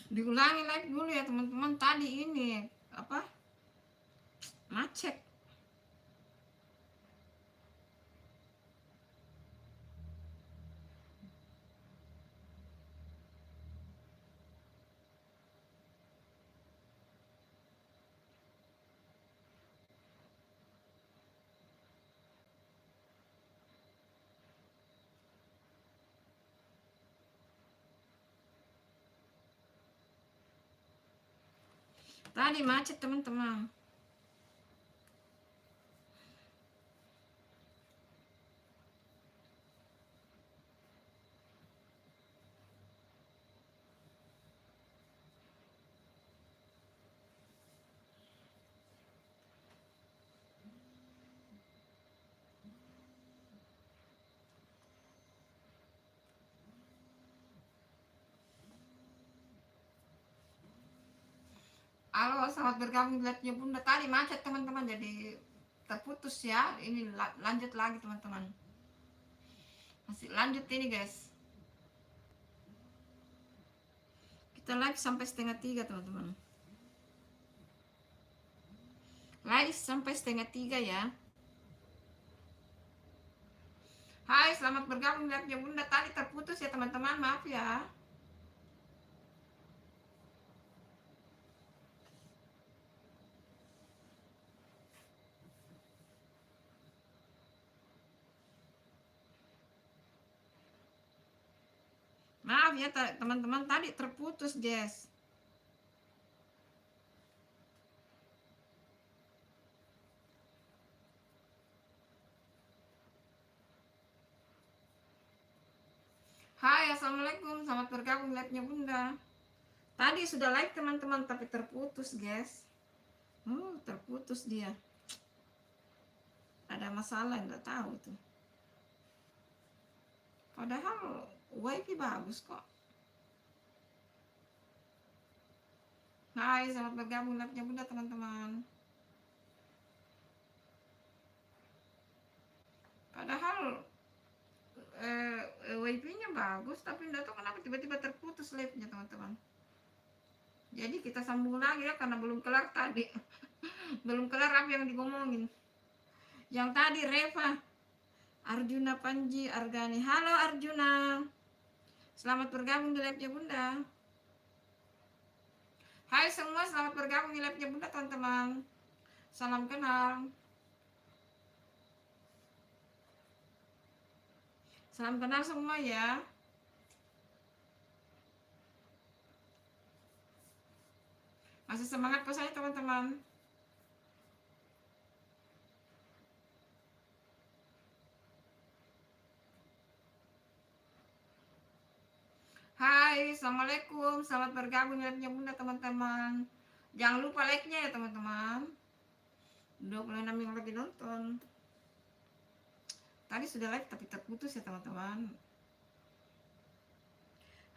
Diulangi live dulu ya teman-teman. Tadi ini apa? Macet. Tadi macet teman-teman. Halo, selamat bergabung di live-nya Bunda. Tadi macet teman-teman, jadi terputus ya. Ini lanjut lagi teman-teman. Masih lanjut ini guys. Kita live sampai setengah 3 teman-teman. Live sampai setengah 3 ya. Hai, selamat bergabung di live-nya Bunda. Tadi terputus ya teman-teman, maaf ya. Maaf ya teman-teman, tadi terputus guys. Hai, assalamualaikum, selamat bergabung live-nya Bunda. Tadi sudah live teman-teman, tapi terputus guys. Terputus dia. Ada masalah, nggak tahu tuh. Padahal wifi bagus kok. Hai, selamat bergabung live-nya Bunda teman-teman. Padahal wifi-nya bagus, tapi nggak tahu kenapa tiba-tiba terputus live-nya teman-teman. Jadi kita sambung lagi ya, karena belum kelar tadi. Belum kelar apa yang digomongin. Yang tadi Reva, Arjuna Panji Argani. Halo Arjuna, selamat bergabung di live-nya Bunda. Hai semua, selamat bergabung di live-nya Bunda teman-teman. Salam kenal. Salam kenal semua ya. Masih semangat kok saya teman-teman. Hai, assalamualaikum, selamat bergabung di live-nya Bunda teman-teman. Jangan lupa like-nya ya teman-teman. 26 yang lagi nonton. Tadi sudah live tapi terputus ya teman-teman.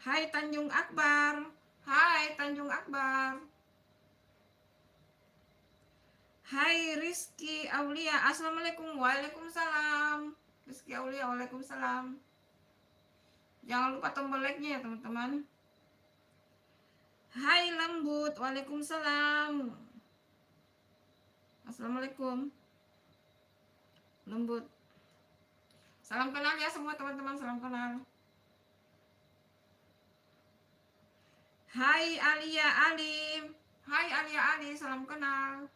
Hai Tanjung Akbar. Hai Tanjung Akbar. Hai Rizky Aulia. Assalamualaikum. Waalaikumsalam. Rizky Aulia, waalaikumsalam. Jangan lupa tombol like-nya ya teman-teman. Hai Lembut. Waalaikumsalam. Assalamualaikum Lembut. Salam kenal ya semua teman-teman. Salam kenal. Hai Alia Alim. Hai Alia Ali. Salam kenal.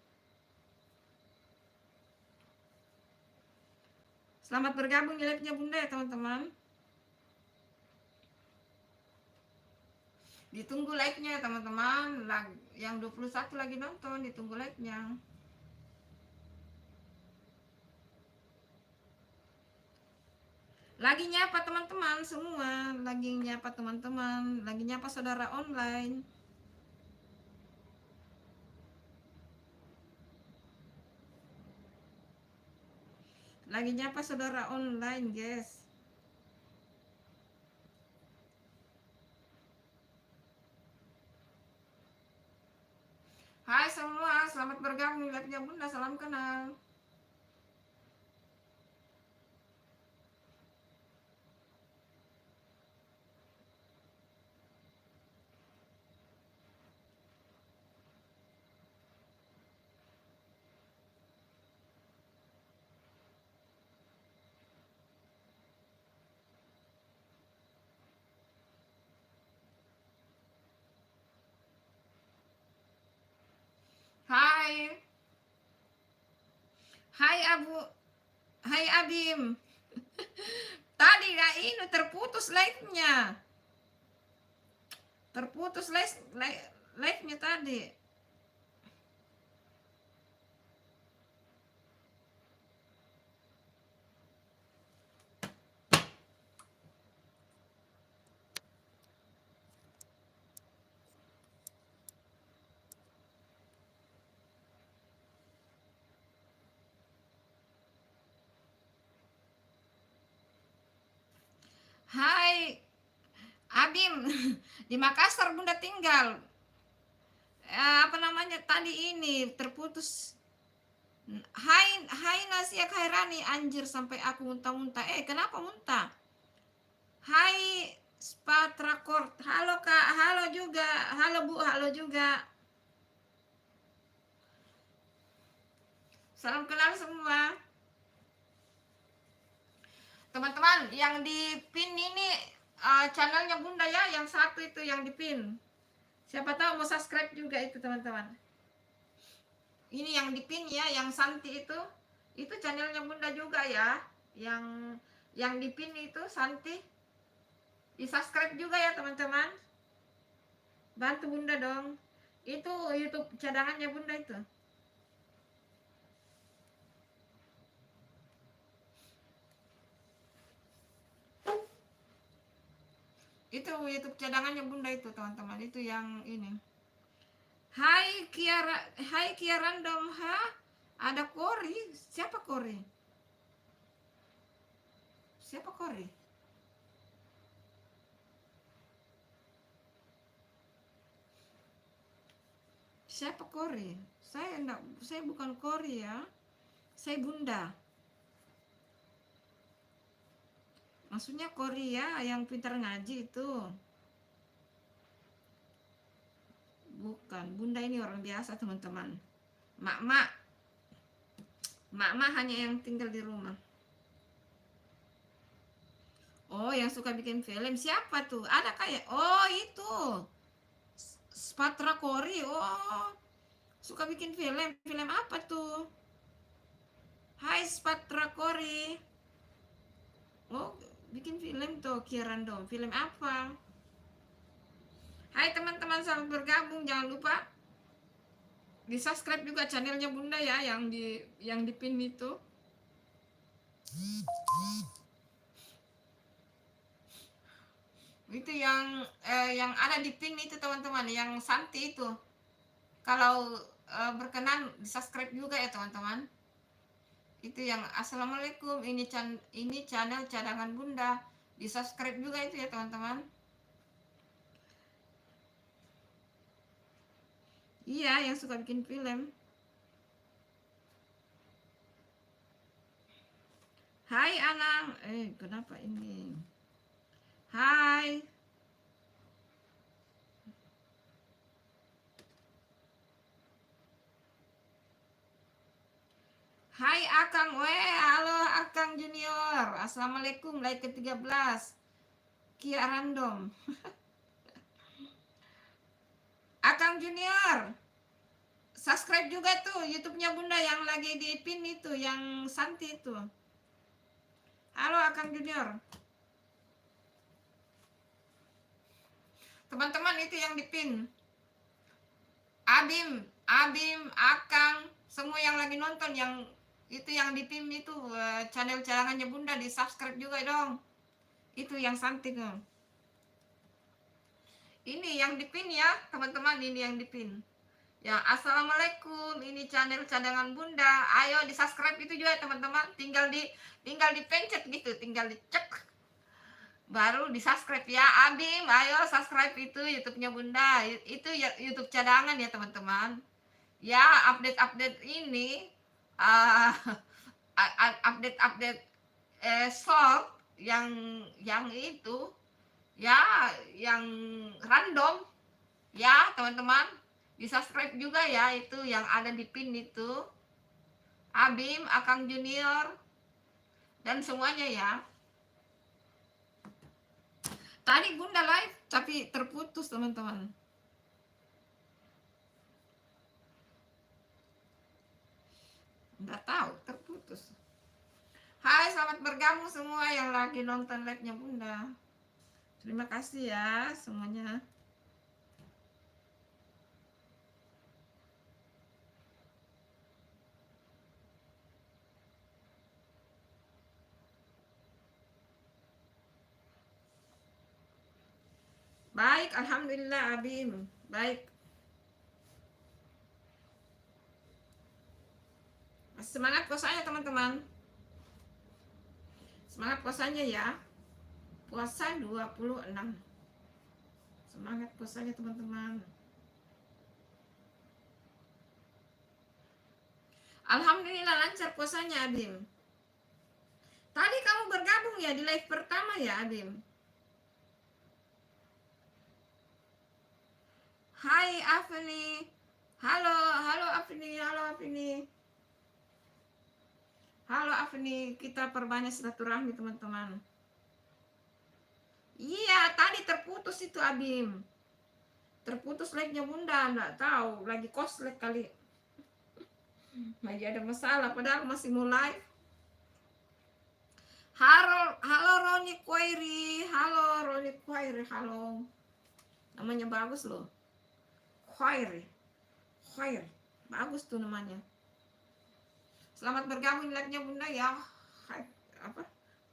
Selamat bergabung di live-nya Bunda ya teman-teman. Ditunggu like-nya teman-teman. Yang 21 lagi nonton, ditunggu like-nya. Lagi nyapa teman-teman semua, lagi nyapa teman-teman, lagi nyapa saudara online. Lagi nyapa saudara online, guys. Hai semua, selamat bergabung di live-nya Bunda, salam kenal. Hai Abu, hai Abim. Tadi ya ini terputus live-nya. Terputus live-nya tadi. Hai Abim, di Makassar Bunda tinggal. Apa namanya tadi ini terputus. Hai, hai Nasia Khairani, anjir sampai aku muntah-muntah. Kenapa muntah? Hai Spatrakort, halo Kak, halo juga, halo Bu, halo juga. Salam kenal semua. Teman-teman, yang di pin ini channelnya Bunda ya, yang satu itu yang di pin. Siapa tahu mau subscribe juga itu teman-teman. Ini yang di pin ya, yang Santi itu channelnya Bunda juga ya. Yang di pin itu Santi. Di subscribe juga ya teman-teman. Bantu Bunda dong. Itu YouTube cadangannya Bunda itu. Itu YouTube cadangannya Bunda itu teman-teman. Itu yang ini. Hai Kiara, hai Kiara Random, ha? Ada Kori, siapa Kori? Siapa Kori? Siapa Kori? Saya bukan Kori ya. Saya Bunda. Maksudnya Korea yang pintar ngaji itu. Bukan, Bunda ini orang biasa teman-teman. Mak-mak. Mak-mak hanya yang tinggal di rumah. Oh, yang suka bikin film siapa tuh? Ada kayak, oh itu Spatra Kori. Oh, suka bikin film. Film apa tuh? Hai Spatra Kori. Oh, bikin film tuh Kirando. Film apa? Hai teman-teman, selamat bergabung. Jangan lupa di subscribe juga channelnya Bunda ya, yang di pin itu. Itu yang ada di pin itu teman-teman, yang Santi itu. Kalau berkenan di subscribe juga ya teman-teman. Itu yang assalamualaikum, ini channel cadangan Bunda. Di subscribe juga itu ya teman-teman. Iya, yang suka bikin film. Hai Anang, kenapa ini? Hai. Hai Akang, halo Akang Junior. Assalamualaikum, like ke-13. Kia Random. Akang Junior. Subscribe juga tuh YouTube-nya Bunda yang lagi di pin itu, yang Santi itu. Halo Akang Junior. Teman-teman itu yang di pin. Abim, Akang, semua yang lagi nonton yang itu yang di pin itu channel cadangannya Bunda, di subscribe juga dong. Itu yang Santi tuh. Ini yang di pin ya teman-teman, ini yang di pin. Ya, assalamualaikum, ini channel cadangan Bunda. Ayo di subscribe itu juga teman-teman. Tinggal dipencet gitu, tinggal dicek baru di subscribe ya. Abim, ayo subscribe itu YouTube-nya Bunda. Itu ya YouTube cadangan ya teman-teman. Ya, update ini uh, update short yang itu ya, yang random ya teman-teman. Di subscribe juga ya, itu yang ada di pin itu. Abim, Akang Junior, dan semuanya ya. Tadi Bunda live tapi terputus teman-teman. Nggak tahu terputus. selamat bergabung semua yang lagi nonton live-nya Bunda. Terima kasih ya semuanya. Baik, alhamdulillah Abim. Baik. Semangat puasanya teman-teman. Semangat puasanya ya. Puasa 26. Semangat puasanya teman-teman. Alhamdulillah lancar puasanya Abim. Tadi kamu bergabung ya di live pertama ya Abim. Hai Afni. Halo, halo Afni, halo Afni. Halo Afni, kita perbanyak silaturahmi teman-teman. Iya, tadi terputus itu Abim. Terputus live-nya Bunda, enggak tahu, lagi koslet kali. Lagi ada masalah, padahal masih mulai. Halo, halo Roni Kwairi, halo Roni Kwairi, halo. Namanya bagus loh. Kwairi. Kwairi. Bagus tuh namanya. Selamat bergabung live-nya Bunda ya. Apa?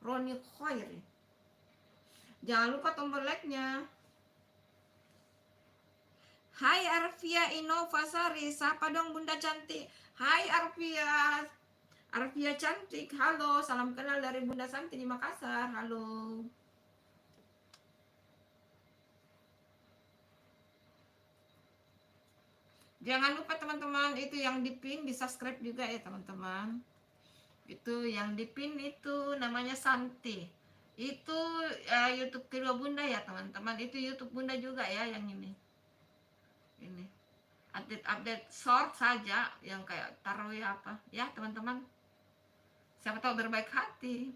Roni Kwairi. Jangan lupa tombol like-nya. Hai Arfia Inovasari, sapa dong Bunda cantik. Hai Arfia. Arfia cantik, halo, salam kenal dari Bunda Santi di Makassar, halo. Jangan lupa teman-teman, itu yang di-pin, di-subscribe juga ya teman-teman. Itu yang di-pin itu namanya Santi. Itu YouTube kedua Bunda ya teman-teman. Itu YouTube Bunda juga ya yang ini. Ini. Update short saja yang kayak taruh ya apa. Ya teman-teman. Siapa tahu berbaik hati.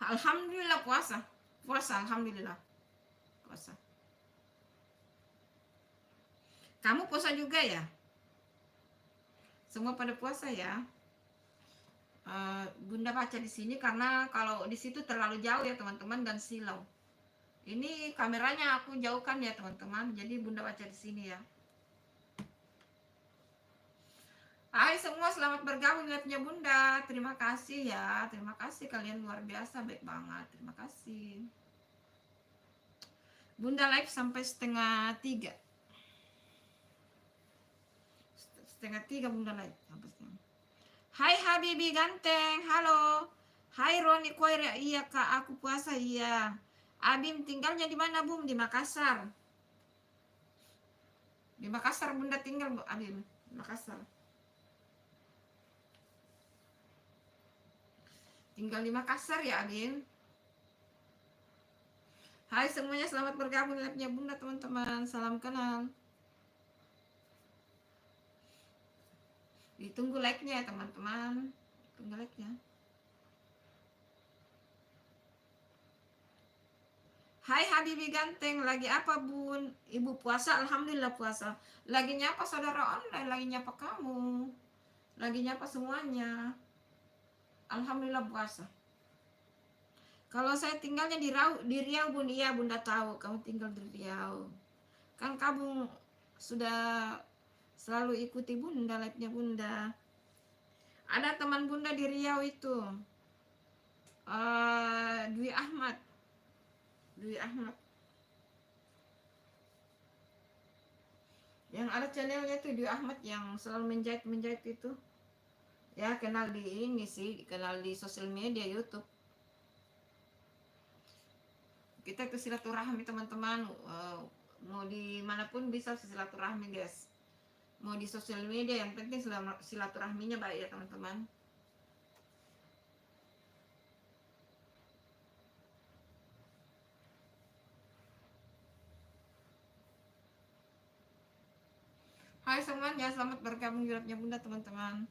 Alhamdulillah puasa. Puasa alhamdulillah. Puasa. Kamu puasa juga ya? Semua pada puasa ya. Bunda baca di sini karena kalau di situ terlalu jauh ya teman-teman dan silau. Ini kameranya aku jauhkan ya teman-teman. Jadi Bunda baca di sini ya. Hai semua, selamat bergabung live-nya Bunda. Terima kasih ya. Terima kasih kalian luar biasa, baik banget. Terima kasih. Bunda live sampai setengah 3. Setengah 3 Bunda live sampai setengah. Hai Habibi ganteng, halo. Hai Roni Koir, iya Kak, aku puasa iya. Abim tinggalnya di mana Bum? Di Makassar. Di Makassar Bunda tinggal Abim, di Makassar. Tinggal di Makassar ya Abim. Hai semuanya, selamat bergabung live-nya Bunda teman-teman. Salam kenal. Ditunggu like-nya ya teman-teman. Tunggu like-nya. Hai Habibi ganteng, lagi apa Bun? Ibu puasa? Alhamdulillah puasa. Lagi nyapa saudara online, lagi nyapa kamu. Lagi nyapa semuanya. Alhamdulillah puasa. Kalau saya tinggalnya di Riau Bun, iya Bunda tahu kamu tinggal di Riau. Kan kamu sudah selalu ikuti Bunda live-nya Bunda. Ada teman Bunda di Riau itu. Dwi Ahmad. Dwi Ahmad. Yang ada channelnya tuh Dwi Ahmad yang selalu menjahit itu. Ya kenal di ini sih, kenal di sosial media YouTube. Kita itu silaturahmi teman-teman, mau dimanapun bisa silaturahmi guys. Mau di sosial media yang penting silaturahminya baik ya teman-teman. Hai semuanya, selamat bergabung di live-nya Bunda teman-teman.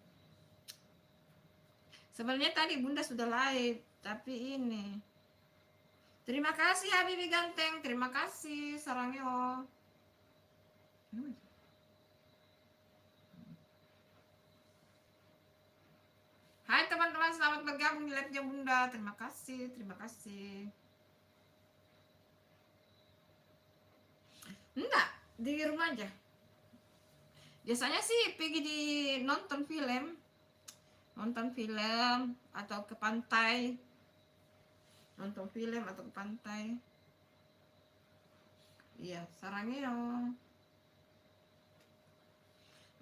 Sebenarnya tadi Bunda sudah live, tapi ini. Terima kasih Habibi ganteng, terima kasih sarangyo. Hai teman-teman, selamat bergabung di live-nya Bunda. Terima kasih, terima kasih. Enggak, di rumah aja. Biasanya sih pergi di nonton film atau ke pantai. Nonton film atau ke pantai. Iya, sarangnya.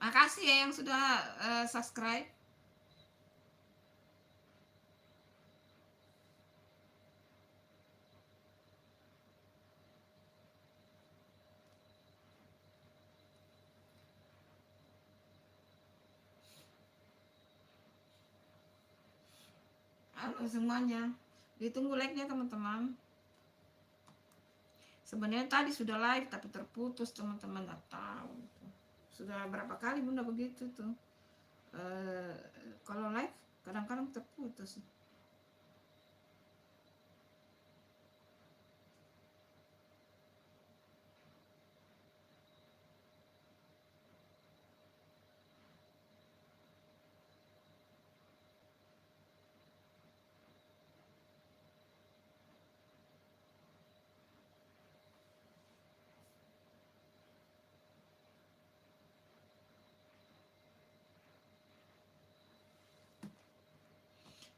Makasih ya yang sudah subscribe. Halo semuanya. Ditunggu like-nya teman-teman. Sebenarnya tadi sudah live tapi terputus teman-teman, nggak tahu. Sudah berapa kali Bunda begitu tuh. Kalau live kadang-kadang terputus.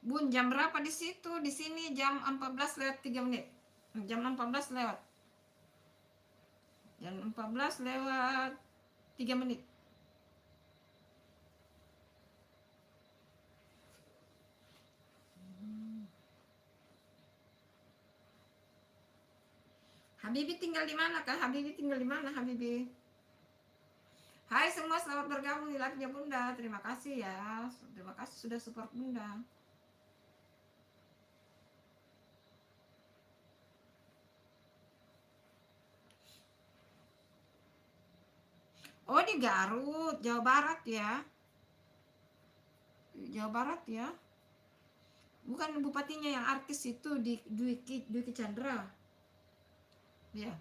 Bun, jam berapa di situ? Di sini jam 14 lewat 3 menit. Jam 14 lewat. Jam 14 lewat 3 menit. Habibi tinggal di mana kan? Habibi tinggal di mana Habibi? Hai semua, selamat bergabung di live-nya Bunda. Terima kasih ya. Terima kasih sudah support Bunda. Oh, di Garut, Jawa Barat ya. Jawa Barat ya. Bukan bupatinya yang artis itu di Dwiki Chandra. Ya.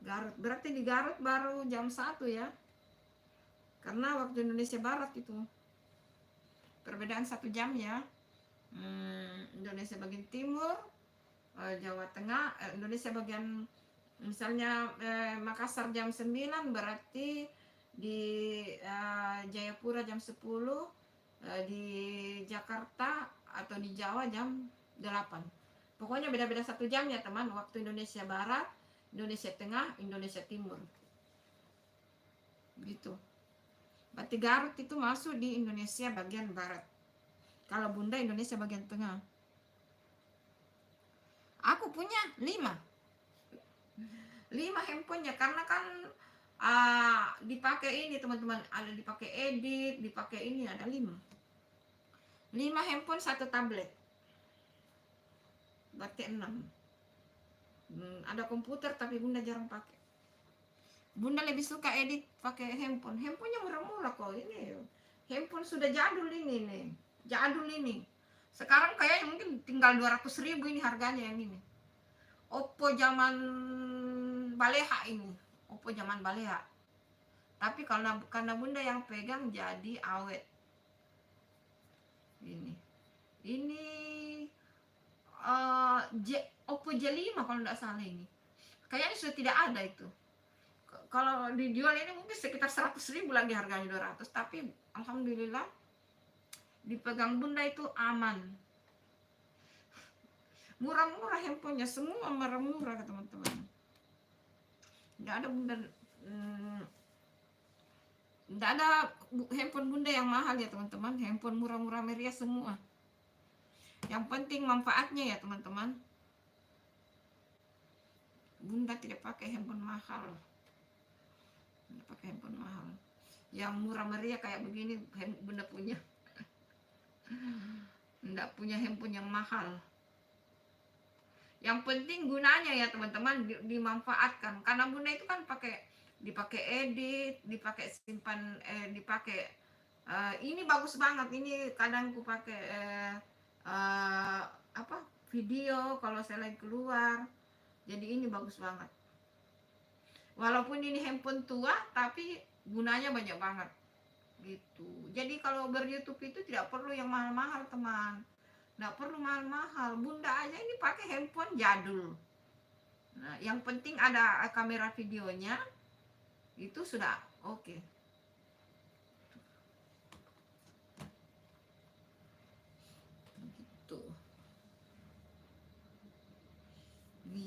Garut. Berarti di Garut baru jam 1 ya. Karena waktu Indonesia Barat itu. Perbedaan 1 jam ya. Indonesia bagian timur, Jawa Tengah, Indonesia bagian misalnya Makassar jam 9, berarti di Jayapura jam 10, di Jakarta atau di Jawa jam 8. Pokoknya beda-beda 1 jam ya teman, waktu Indonesia Barat, Indonesia Tengah, Indonesia Timur. Gitu. Berarti Garut itu masuk di Indonesia bagian Barat. Kalau Bunda Indonesia bagian Tengah. Aku punya 5 handphonenya karena kan dipakai ini teman-teman, ada dipakai edit, dipakai ini, ada 5 handphone, 1 tablet, berarti 6. Ada komputer tapi Bunda jarang pakai. Bunda lebih suka edit pakai handphonenya murah-murah kok. Ini handphone sudah jadul ini nih, jadul ini. Sekarang kayaknya mungkin tinggal 200.000 ini harganya yang ini. Oppo zaman Baleha ini, Oppo zaman Baleha. Tapi karena Bunda yang pegang jadi awet. Ini Oppo J5 kalau tidak salah ini. Kayaknya sudah tidak ada itu. Kalau dijual ini mungkin sekitar 100.000 lagi harganya, 200. Tapi alhamdulillah dipegang Bunda itu aman. Murah-murah handphonenya, semua murah-murah teman-teman. Nggak ada Bunda, nggak ada handphone Bunda yang mahal ya teman-teman. Handphone murah-murah meriah semua. Yang penting manfaatnya ya teman-teman. Bunda tidak pakai handphone mahal. Bunda pakai handphone mahal. Yang murah meriah kayak begini Bunda punya. Nggak punya handphone yang mahal. Yang penting gunanya ya teman-teman, dimanfaatkan. Karena Bunda itu kan dipakai edit, dipakai simpan, dipakai ini bagus banget. Ini kadang ku pakai video kalau saya lagi keluar. Jadi ini bagus banget. Walaupun ini handphone tua tapi gunanya banyak banget. gitu. Jadi kalau ber-YouTube itu tidak perlu yang mahal-mahal teman, tidak perlu mahal-mahal. Bunda aja ini pakai handphone jadul. Nah, yang penting ada kamera videonya, itu sudah oke. Gitu.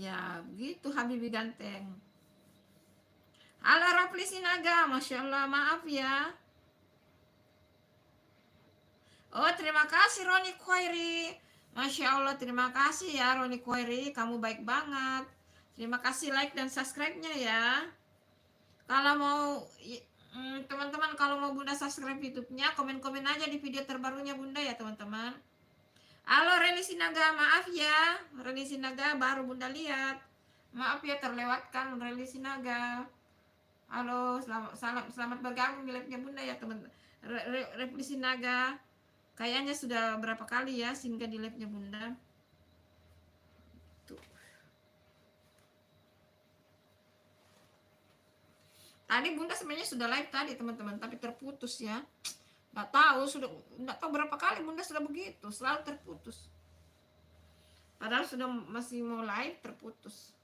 Ya, begitu Habibie Ganteng. Halo Rafli Sinaga, Masya Allah, maaf ya. Oh, terima kasih Roni Khairi. Masya Allah, terima kasih ya Roni Khairi, kamu baik banget. Terima kasih like dan subscribe-nya ya. Kalau mau teman-teman, kalau mau Bunda subscribe YouTube-nya, komen-komen aja di video terbarunya Bunda ya teman-teman. Halo Reni Sinaga, maaf ya. Reni Sinaga baru Bunda lihat. Maaf ya terlewatkan Reni Sinaga. Halo, selamat bergabung di live-nya Bunda ya teman-teman. Reni Sinaga. Kayaknya sudah berapa kali ya singgah di live-nya Bunda. Tuh. Tadi Bunda sebenarnya sudah live tadi teman-teman, tapi terputus ya. Nggak tahu berapa kali Bunda sudah begitu, selalu terputus. Padahal sudah masih mau live terputus.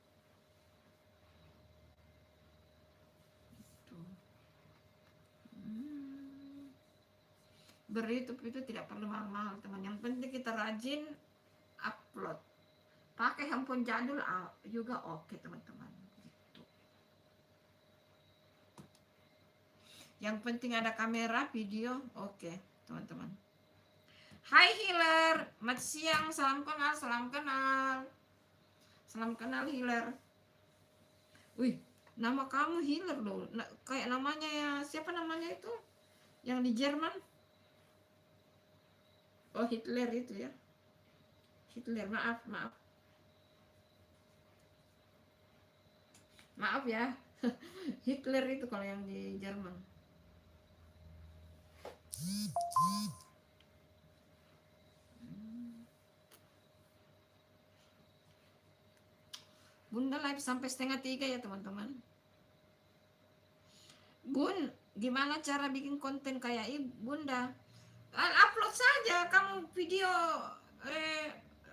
Ber-YouTube itu tidak perlu mahal-mahal teman, yang penting kita rajin upload. Pakai handphone jadul juga oke teman-teman gitu. Yang penting ada kamera video oke teman-teman. Hai Healer, selamat siang, salam kenal, salam kenal. Salam kenal Healer. Wih, nama kamu Healer loh, kayak namanya ya, siapa namanya itu yang di Jerman? Oh, Hitler itu ya. Hitler, maaf ya. Hitler itu kalau yang di Jerman. Bunda live sampai 2:30 ya teman-teman. Bun, gimana cara bikin konten kayak Bunda? Upload saja kamu video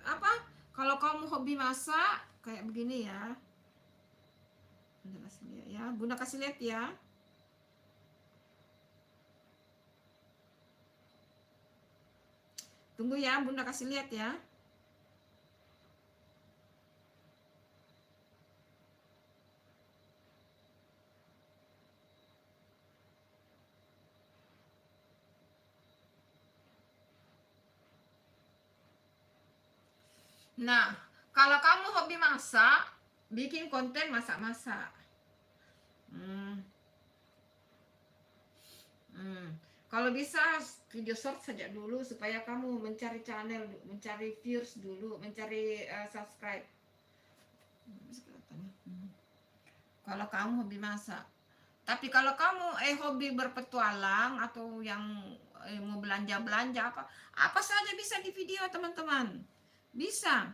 apa? Kalau kamu hobi masak kayak begini ya. Bunda kasih lihat ya. Bunda kasih lihat ya. Tunggu ya, Bunda kasih lihat ya. Nah, kalau kamu hobi masak, bikin konten masak-masak. Kalau bisa video short saja dulu supaya kamu mencari channel, mencari views dulu, mencari subscribe. Kalau kamu hobi masak. Tapi kalau kamu hobi berpetualang atau yang mau belanja-belanja apa saja bisa di video teman-teman. Bisa.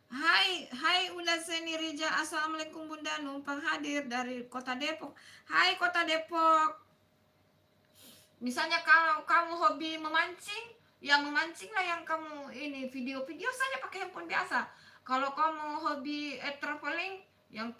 Hai Ula Seni Rija, assalamualaikum Bunda, numpang hadir dari Kota Depok. Hai Kota Depok. Misalnya kalau kamu hobi memancing, yang memancing lah yang kamu ini video-video saja pakai handphone biasa. Kalau kamu hobi traveling, yang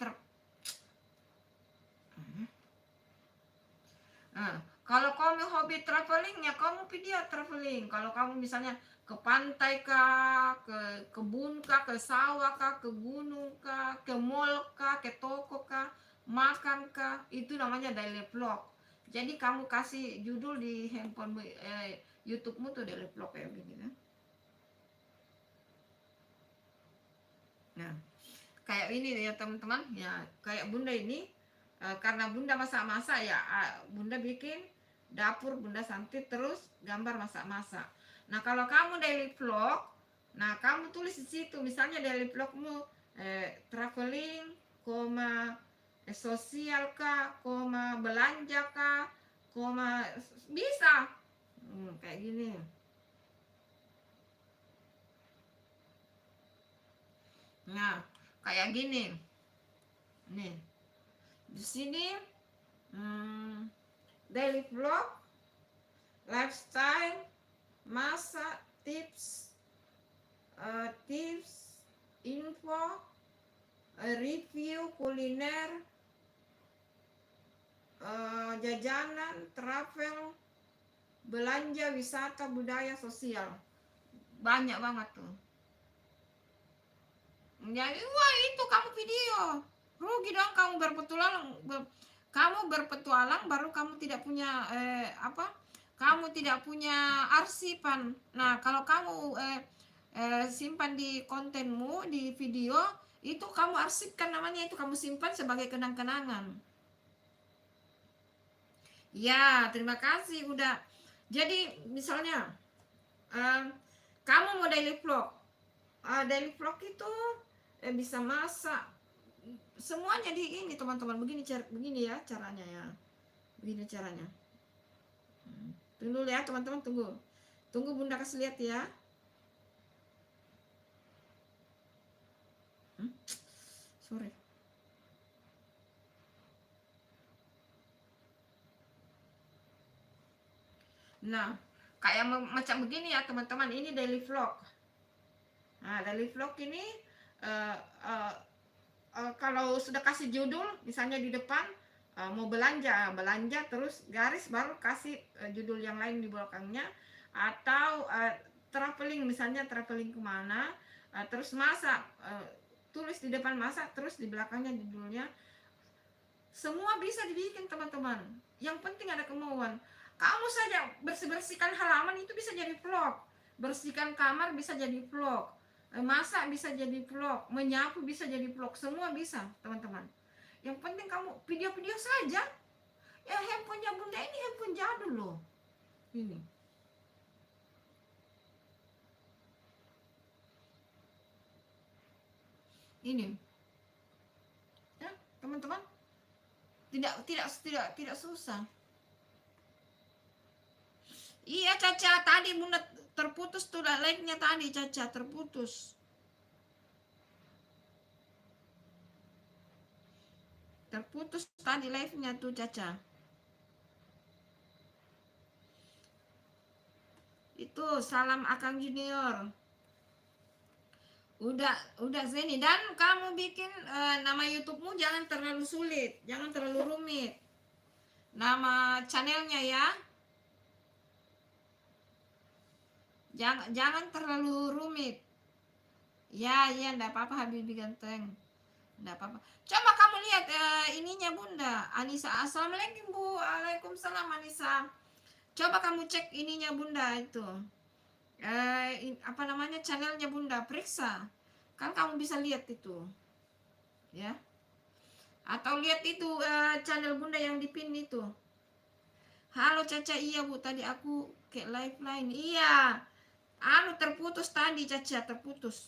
kalau kamu hobi traveling ya kamu video traveling. Kalau kamu misalnya ke pantai kah, ke kebun kah, ke sawah kah, ke gunung kah, ke mall kah, ke toko kah, makan kah, itu namanya daily vlog. Jadi kamu kasih judul di handphone YouTube-mu tuh daily vlog kayak gini kan. Nah, kayak ini ya teman-teman, ya kayak Bunda ini karena Bunda masak-masak ya, Bunda bikin dapur Bunda Santi terus gambar masak-masak. Nah, kalau kamu daily vlog, nah kamu tulis di situ misalnya daily vlogmu traveling, sosial kah, belanja kah, bisa kayak gini. Nah, kayak gini. Nih. Di sini daily vlog lifestyle, masak, tips, tips, info, review kuliner, jajanan, travel, belanja, wisata, budaya, sosial. Banyak banget tuh. Jadi wah itu kamu video rugi dong, kamu berpetualang baru kamu tidak punya kamu tidak punya arsipan. Nah kalau kamu simpan di kontenmu di video itu, kamu arsipkan, namanya itu kamu simpan sebagai kenang-kenangan. Ya terima kasih udah. Jadi misalnya kamu mau daily vlog, daily vlog itu bisa masak semuanya di ini teman-teman. Begini ya caranya ya, begini caranya. Tunggu ya teman-teman, tunggu bunda kasih lihat ya. Sorry. Nah kayak macam begini ya teman-teman, ini daily vlog. Nah daily vlog ini kalau sudah kasih judul misalnya di depan mau belanja terus garis baru kasih judul yang lain di belakangnya, atau traveling misalnya traveling kemana, terus masak, tulis di depan masak terus di belakangnya judulnya. Semua bisa dibikin teman-teman, yang penting ada kemauan. Kamu saja bersihkan halaman itu bisa jadi vlog, bersihkan kamar bisa jadi vlog, masak bisa jadi vlog, menyapu bisa jadi vlog, semua bisa teman-teman. Yang penting kamu video-video saja. Ya handphonenya bunda ini handphone jadul loh ini ya teman-teman, tidak susah. Iya Caca, tadi bunda terputus tuh live-nya tadi Caca, terputus tadi live-nya tuh Caca. Itu salam Akang Junior. Udah Zeni, dan kamu bikin nama YouTube-mu jangan terlalu sulit, jangan terlalu rumit. Nama channelnya ya. Jangan terlalu rumit. Ya, enggak apa-apa Habibi ganteng. Enggak apa-apa. Coba kamu lihat ininya bunda, Anissa. Assalamualaikum Bu. Waalaikumsalam Anissa. Coba kamu cek ininya bunda itu. Apa namanya channelnya bunda, periksa. Kan kamu bisa lihat itu. Ya. Atau lihat itu channel bunda yang di pin itu. Halo Caca, iya Bu, tadi aku kayak live line. Iya. Terputus tadi Caca, terputus.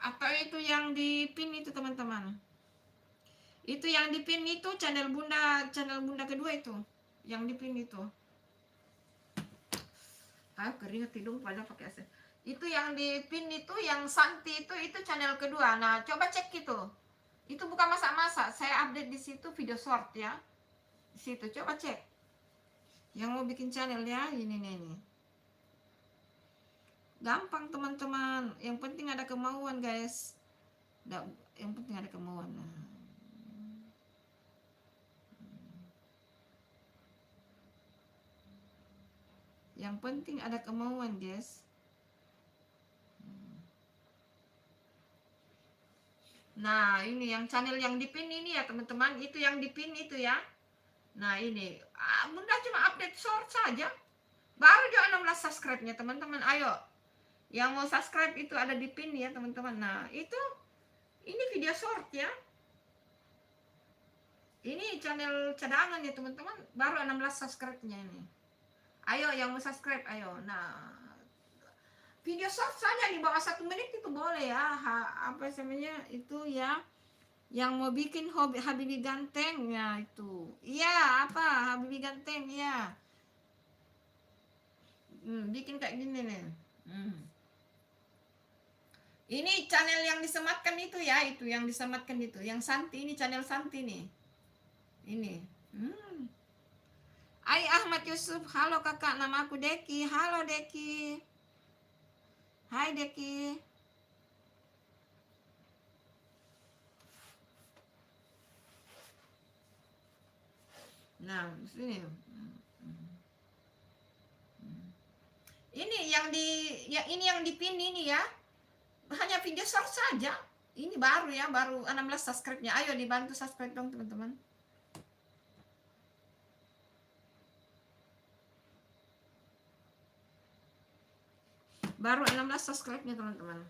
Atau itu yang di pin itu teman-teman. Itu yang di pin itu channel bunda kedua itu. Yang di pin itu. Keringat hidung pada pakai AC. Itu yang di pin itu, yang Santi itu channel kedua. Nah, coba cek itu. Itu bukan masak-masak. Saya update di situ video short ya. Di situ coba cek. Yang mau bikin channel ya, ini nih. Gampang teman-teman. Yang penting ada kemauan, guys. Yang penting ada kemauan. Yang penting ada kemauan, guys. Nah, ini yang channel yang di pin ini ya, teman-teman. Itu yang di pin itu ya. Nah, ini. Bunda cuma update short saja. Baru juga 16 subscribe-nya, teman-teman. Ayo. Yang mau subscribe itu ada di pin ya, teman-teman. Nah, itu. Ini video short ya. Ini channel cadangan ya, teman-teman. Baru 16 subscribe-nya ini. Ayo yang mau subscribe, ayo. Nah, video short saja di bawah 1 menit itu boleh ya. Apa namanya itu ya, yang mau bikin Habibi ganteng ya itu. Iya, apa Habibi ganteng ya. Bikin kayak gini nih. Ini channel yang disematkan itu ya, itu yang disematkan itu. Yang Santi ini channel Santi nih. Ini. Hai Ahmad Yusuf, halo kakak, nama aku Deki. Halo Deki. Hai Deki. Nah, sini. Ini yang di ya ini yang dipin ini ya. Hanya video short saja. Ini baru ya, baru 16 subscribe-nya. Ayo dibantu subscribe dong teman-teman. Baru 16 subscribe-nya teman-teman.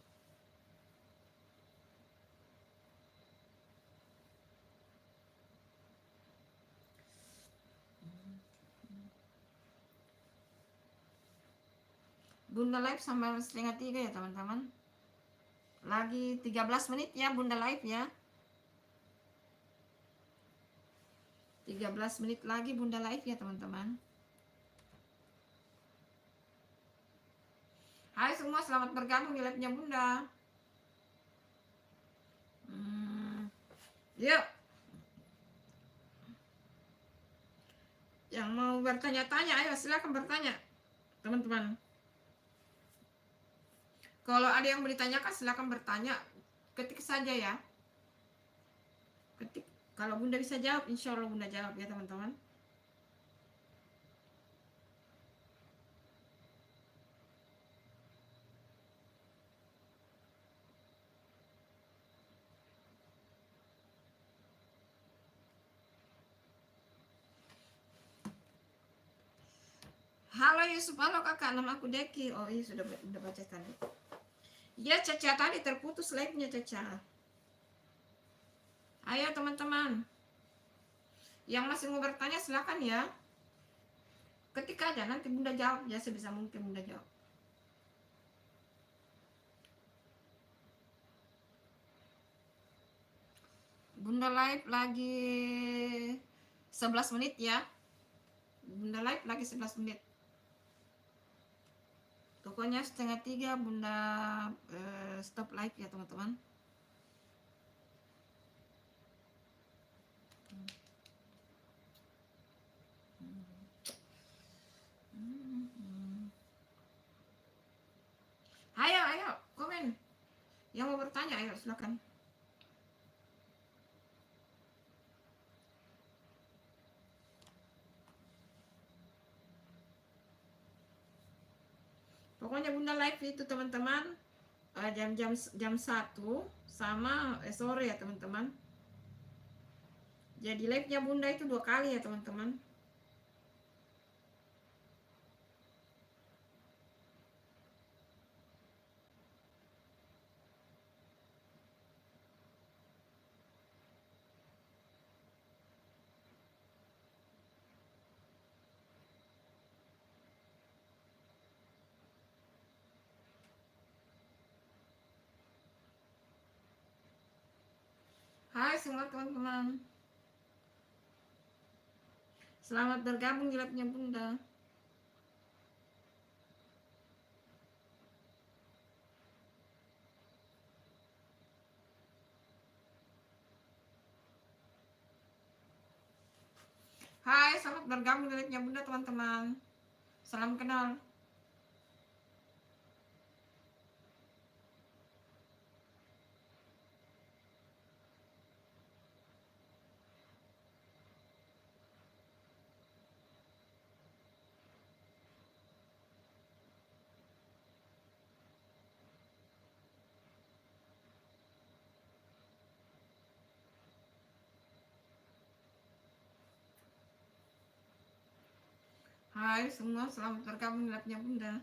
Bunda live sampai 2:30 ya teman-teman. Lagi 13 menit ya Bunda live ya. 13 menit lagi Bunda live ya teman-teman. Hai semua, selamat bergabung di live-nya Bunda. Yuk. Yang mau bertanya-tanya, ayo silakan bertanya teman-teman. Kalau ada yang mau ditanyakan silakan bertanya, ketik saja ya. Ketik, kalau Bunda bisa jawab, insya Allah Bunda jawab ya teman-teman. Halo Yusuf, halo kakak, nama aku Deki. Oh iya sudah baca tadi. Ya Caca tadi terputus live-nya Caca. Ayo teman-teman, yang masih mau bertanya silakan ya. Ketik aja, nanti Bunda jawab ya sebisa mungkin Bunda jawab. Bunda live lagi 11 menit ya. Bunda live lagi 11 menit. Pokoknya 2:30 Bunda stop live ya teman-teman. Ayo komen. Yang mau bertanya ayo silakan. Pokoknya Bunda live itu teman-teman jam 1 sama sore ya teman-teman. Jadi live-nya Bunda itu 2 kali ya teman-teman. Hai semua teman-teman. Selamat bergabung di live-nya Bunda. Hai, selamat bergabung di live-nya Bunda teman-teman. Salam kenal. Hai semua, selamat bergabung di live-nya Bunda.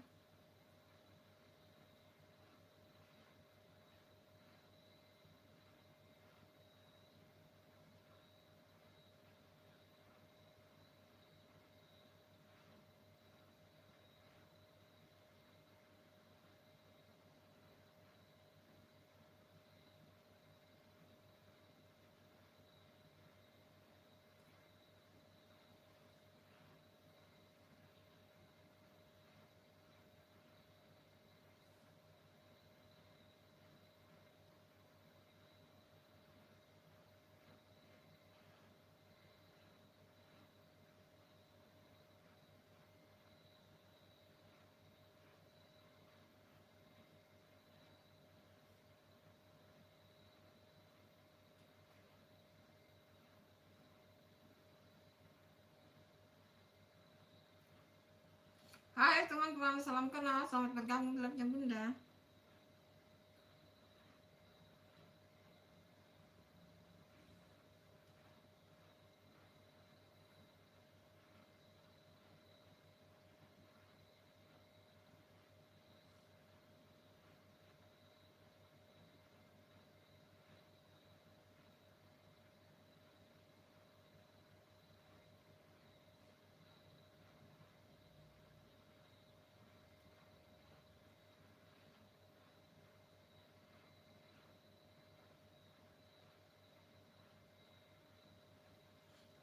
Hai teman-teman, salam kenal, selamat bergabung di live-nya Bunda.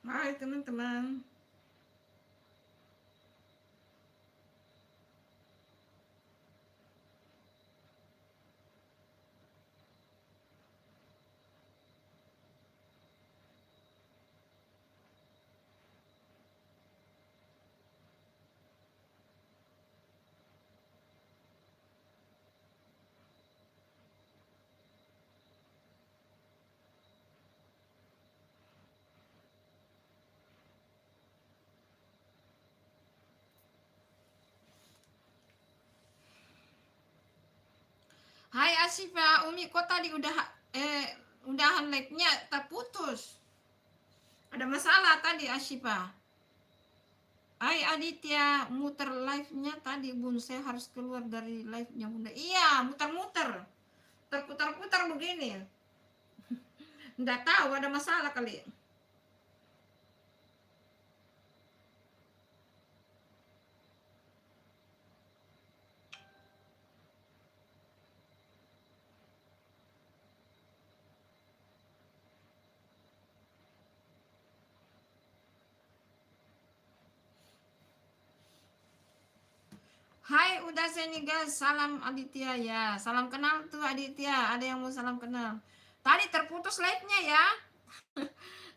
Hai teman-teman. Hai Asifa, Umi kok tadi udahan live-nya terputus. Ada masalah tadi Asifa. Hai Aditya, muter live-nya tadi Bun, saya harus keluar dari live-nya Bunda. Iya, muter-muter. Terputar-putar begini. Nggak tahu ada masalah kali. Hai udah Senigas, salam Aditya ya. Salam kenal tuh Aditya, ada yang mau salam kenal. Tadi terputus live-nya ya.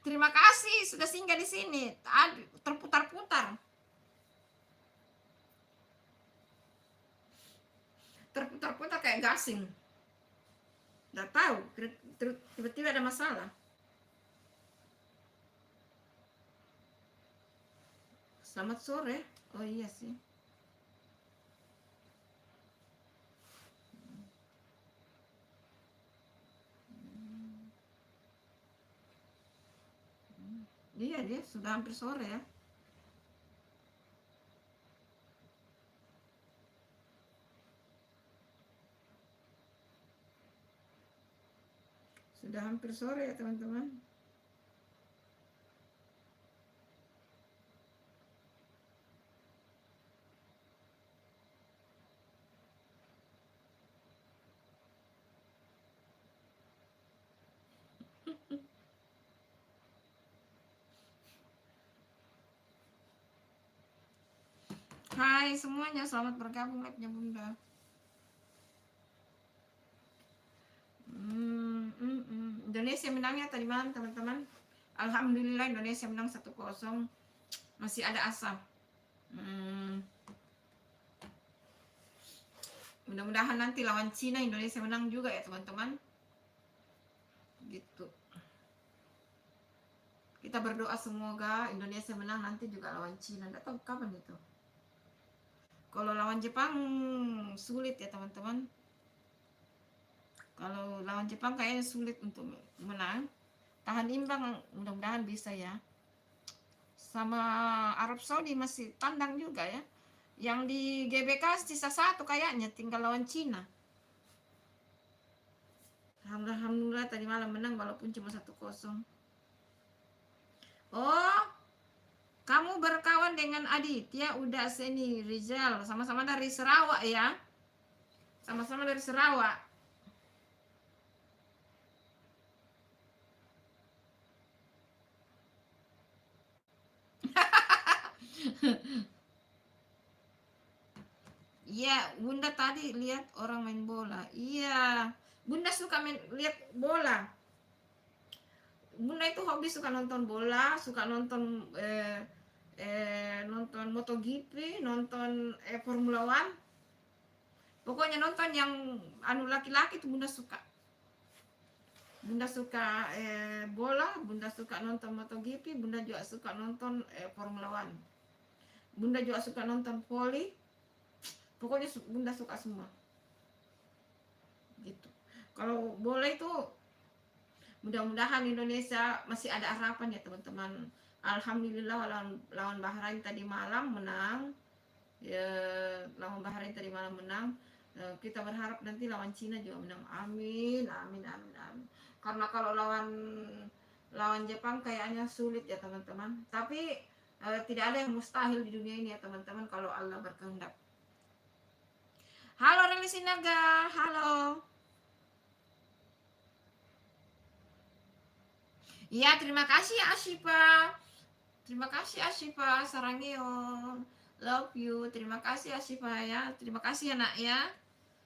Terima kasih sudah singgah di sini. Tadi terputar-putar. Terputar-putar kayak gasing. Nggak tahu, tiba-tiba ada masalah. Selamat sore. Oh iya sih. Iya dia sudah hampir sore ya. Sudah hampir sore ya teman-teman. Hai semuanya, selamat bergabung live-nya Bunda. Indonesia menangnya tadi malam teman-teman. Alhamdulillah Indonesia menang 1-0. Masih ada asa. Mudah-mudahan nanti lawan Cina Indonesia menang juga ya teman-teman. Gitu. Kita berdoa semoga Indonesia menang nanti juga lawan Cina. Nggak tahu kapan itu. Kalau lawan Jepang sulit ya teman-teman. Kalau lawan Jepang kayaknya sulit untuk menang. Tahan imbang mudah-mudahan bisa ya. Sama Arab Saudi masih tandang juga ya. Yang di GBK sisa 1 kayaknya, tinggal lawan Cina. Alhamdulillah tadi malam menang walaupun cuma 1-0. Oh, kamu berkawan dengan Aditya udah Seni Rizal, sama-sama dari Sarawak ya. Sama-sama dari Sarawak. Iya, Bunda tadi lihat orang main bola. Iya, Bunda suka lihat bola. Bunda itu hobi suka nonton bola, suka nonton nonton MotoGP, nonton Formula One. Pokoknya nonton yang anu laki-laki tuh Bunda suka. Bunda suka bola, Bunda suka nonton MotoGP, Bunda juga suka nonton Formula One. Bunda juga suka nonton voli. Pokoknya bunda suka semua gitu. Kalau boleh itu mudah-mudahan Indonesia masih ada harapan ya teman-teman. Alhamdulillah lawan Bahrain tadi malam menang ya, lawan Bahrain tadi malam menang. Kita berharap nanti lawan Cina juga menang, amin amin amin amin. Karena kalau lawan lawan Jepang kayaknya sulit ya teman-teman, tapi tidak ada yang mustahil di dunia ini ya teman-teman kalau Allah berkehendak. Halo Reli Sinaga, halo. Iya, terima kasih ya Ashifa. Terima kasih Ashifa, Sarangeo. Love you. Terima kasih Ashifa ya. Terima kasih ya Nak ya.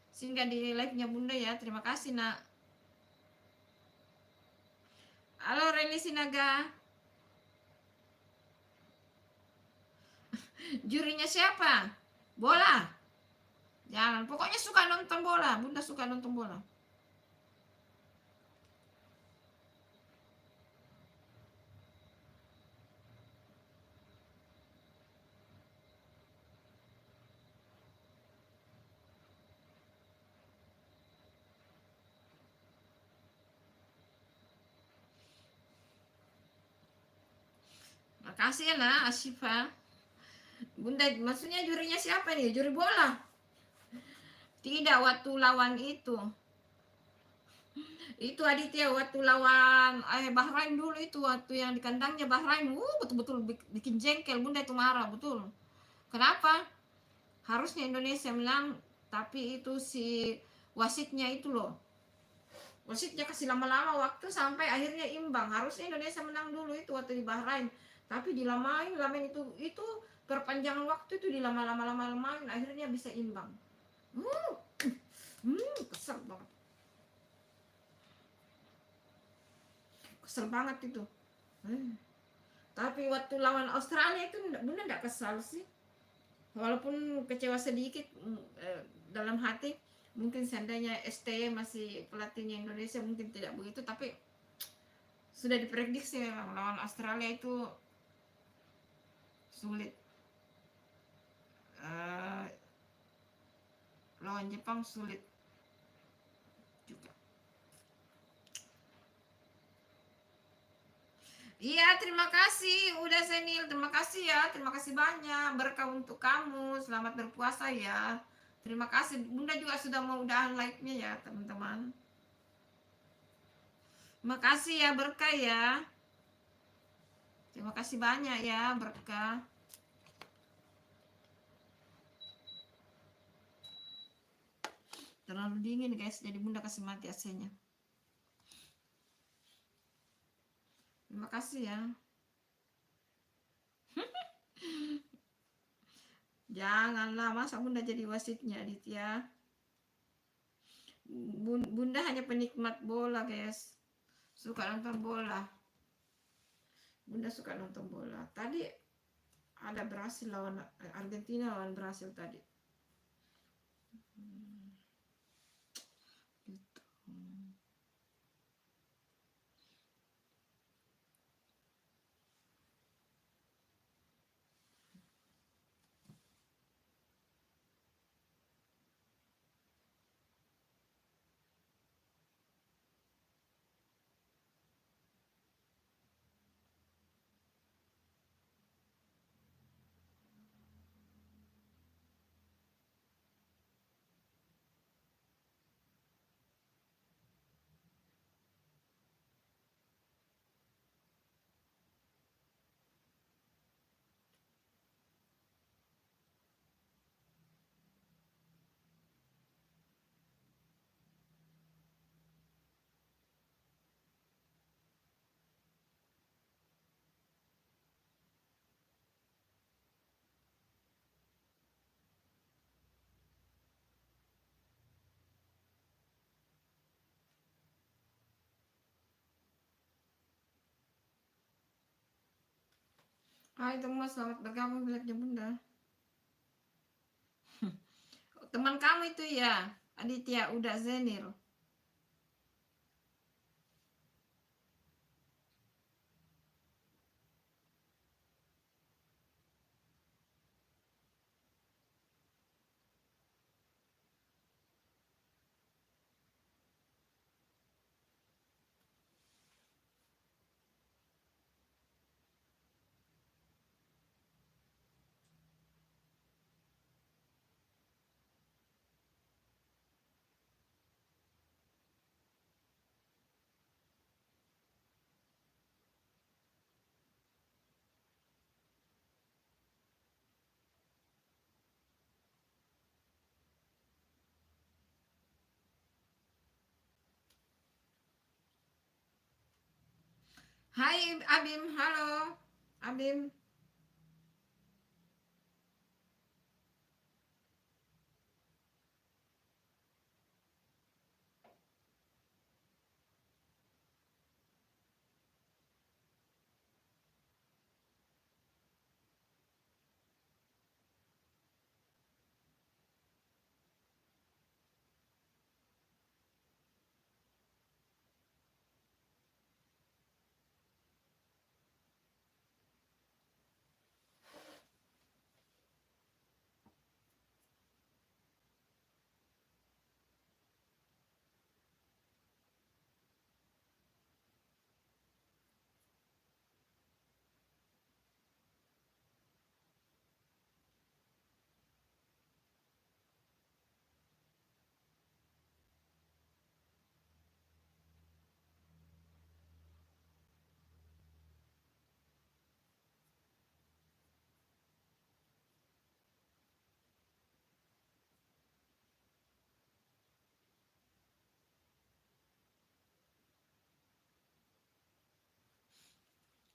Singgah di live-nya Bunda ya. Terima kasih Nak. Halo Reli Sinaga. Jurinya siapa? Bola. Jangan, pokoknya suka nonton bola. Bunda suka nonton bola. Makasih ya Nak Ashifa. Bunda, maksudnya jurinya siapa nih? Juri bola? Tidak, waktu lawan itu Aditya waktu lawan Bahrain dulu, itu waktu yang di kandangnya Bahrain, betul-betul bikin jengkel Bunda, itu marah betul. Kenapa harusnya Indonesia menang, tapi itu si wasitnya itu loh, wasitnya kasih lama-lama waktu sampai akhirnya imbang. Harusnya Indonesia menang dulu itu waktu di Bahrain, tapi lamain itu perpanjangan waktu, itu dilama-lama-lamain akhirnya bisa imbang. Kesel banget, kesel banget itu. Tapi waktu lawan Australia itu Bunda enggak kesal sih, walaupun kecewa sedikit dalam hati. Mungkin seandainya ST masih pelatihnya Indonesia mungkin tidak begitu, tapi sudah diprediksi memang lawan Australia itu sulit. uh, Lawan Jepang sulit juga. Iya, terima kasih udah Senil, terima kasih ya, terima kasih banyak, berkah untuk kamu, selamat berpuasa ya. Terima kasih, Bunda juga sudah mau udahan live-nya ya teman-teman. Terima kasih ya, berkah ya. Terima kasih banyak ya, berkah. Terlalu dingin guys, jadi Bunda kasih mati AC-nya. Terima kasih ya. Janganlah, masa Bunda jadi wasitnya Aditya. Bunda hanya penikmat bola guys, suka nonton bola. Bunda suka nonton bola. Tadi ada Brasil lawan Argentina, lawan Brasil tadi. Gitu. Hai teman, selamat bergabung di live Bunda. Teman kamu itu ya, Aditya udah Zenil. Hai Abim, halo Abim.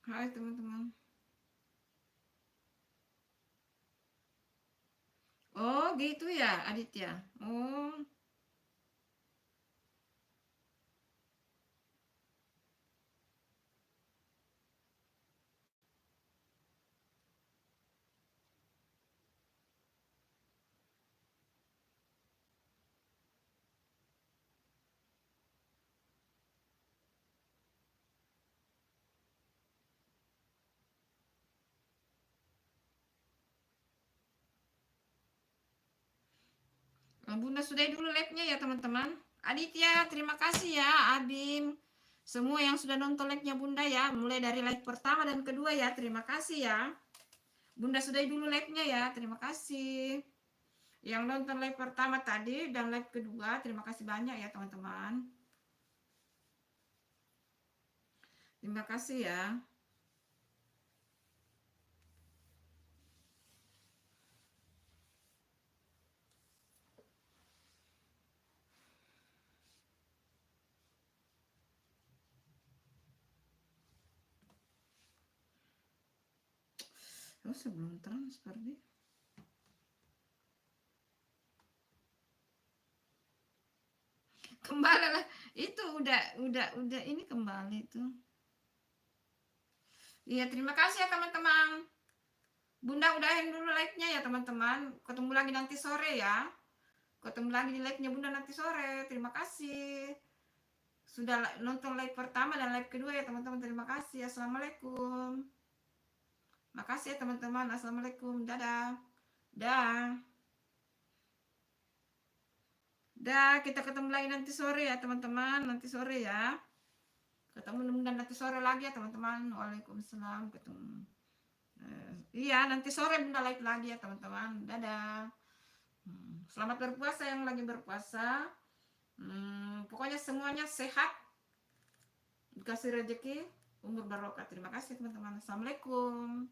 Hai teman-teman. Oh gitu ya Aditya. Oh, Bunda sudahi dulu live-nya ya teman-teman. Aditya, terima kasih ya Abim. Semua yang sudah nonton live-nya Bunda ya, mulai dari live pertama dan kedua ya, terima kasih ya. Bunda sudahi dulu live-nya ya, terima kasih. Yang nonton live pertama tadi dan live kedua, terima kasih banyak ya teman-teman. Terima kasih ya. Oh, sebelum transfer deh. Kembali lah. Itu udah ini kembali tuh. Iya, terima kasih ya teman-teman. Bunda udahin dulu live-nya ya teman-teman. Ketemu lagi nanti sore ya. Ketemu lagi di live-nya Bunda nanti sore. Terima kasih. Sudah nonton live pertama dan live kedua ya teman-teman. Terima kasih. Assalamualaikum. Makasih ya teman-teman. Assalamualaikum. Dadah. Dah. Dah, kita ketemu lagi nanti sore ya teman-teman. Nanti sore ya. Ketemu dan nanti sore lagi ya teman-teman. Waalaikumsalam. Ketemu. Iya, nanti sore Bunda live lagi ya teman-teman. Dadah. Selamat berpuasa yang lagi berpuasa. Pokoknya semuanya sehat, dikasih rezeki, umur barokah. Terima kasih teman-teman. Assalamualaikum.